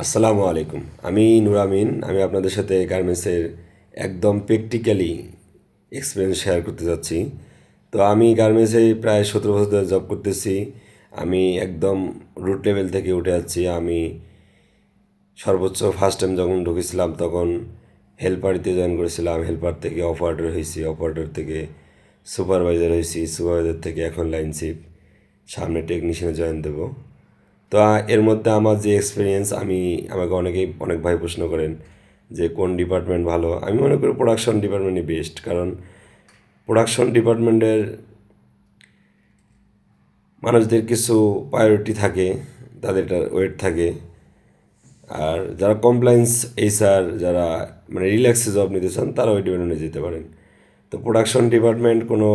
আসসালামু আলাইকুম। আমি নূর আমিন। আমি আপনাদের সাথে গার্মেন্টসের একদম প্র্যাকটিক্যালি এক্সপিরিয়েন্স শেয়ার করতে যাচ্ছি। তো আমি গার্মেন্টসে প্রায় 17 বছর ধরে জব করতেছি। আমি একদম রুট লেভেল থেকে উঠে যাচ্ছি। আমি সর্বোচ্চ ফার্স্ট টাইম যখন ঢুকেছিলাম তখন হেল্পারিতে জয়েন করেছিলাম। হেল্পার থেকে অপারেটর হয়েছি, অপারেটর থেকে সুপারভাইজার হয়েছি, সুপারভাইজার থেকে এখন লাইন চিফ, সামনে টেকনিশিয়ানে জয়েন দেবো। তো এর মধ্যে আমার যে এক্সপিরিয়েন্স, আমাকে অনেক ভাই প্রশ্ন করেন যে কোন ডিপার্টমেন্ট ভালো। আমি মনে করি প্রোডাকশন ডিপার্টমেন্টই বেস্ট, কারণ প্রোডাকশন ডিপার্টমেন্টের মানুষদের কিছু প্রায়োরিটি থাকে, তাদের একটা ওয়েট থাকে। আর যারা কমপ্লায়েন্স এইচআর, যারা মানে রিল্যাক্সে জব নিতে চান, তারা ওই ডিপার্টমেন্টে যেতে পারেন। তো প্রোডাকশন ডিপার্টমেন্ট কোনো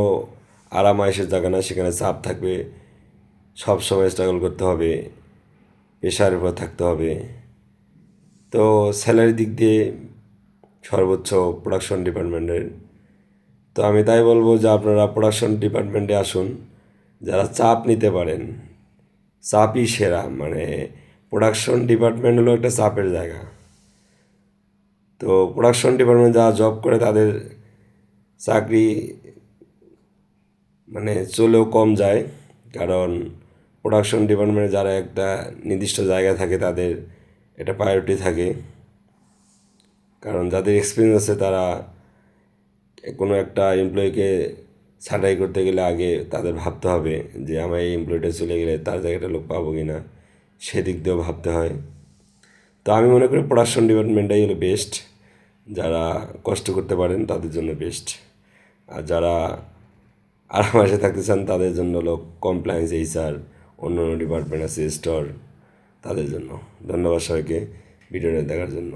আরামায়েশের জায়গা না, সেখানে চাপ থাকবে, সব সময় স্ট্রাগল করতে হবে, পেশার উপর থাকতে হবে। তো স্যালারি দিক দিয়ে সর্বোচ্চ প্রোডাকশন ডিপার্টমেন্টের। তো আমি তাই বলবো যে আপনারা প্রোডাকশন ডিপার্টমেন্টে আসুন, যারা চাপ নিতে পারেন। চাপই সেরা, মানে প্রোডাকশন ডিপার্টমেন্ট হলো একটা চাপের জায়গা। তো প্রোডাকশন ডিপার্টমেন্ট যারা জব করে তাদের চাকরি মানে চলেও কম যায়, কারণ প্রোডাকশন ডিপার্টমেন্টে যারা একটা নির্দিষ্ট জায়গায় থাকে তাদের একটা প্রায়োরিটি থাকে। কারণ যাদের এক্সপিরিয়েন্স আছে তারা কোনো একটা এমপ্লয়িকে ছাঁটাই করতে গেলে আগে তাদের ভাবতে হবে যে আমার এই এমপ্লয়িটা চলে গেলে তার জায়গাটা লোক পাবো কি না, সেদিক দিয়েও ভাবতে হয়। তো আমি মনে করি প্রোডাকশন ডিপার্টমেন্টটাই হলো বেস্ট। যারা কষ্ট করতে পারেন তাদের জন্য বেস্ট, আর যারা আরামাসে থাকতে চান তাদের জন্য হলো কমপ্লায়েন্স, এইচআর, অন্য অন্য ডিপার্টমেন্ট আছে, স্টোর, তাদের জন্য। ধন্যবাদ সবাইকে ভিডিওটা দেখার জন্য।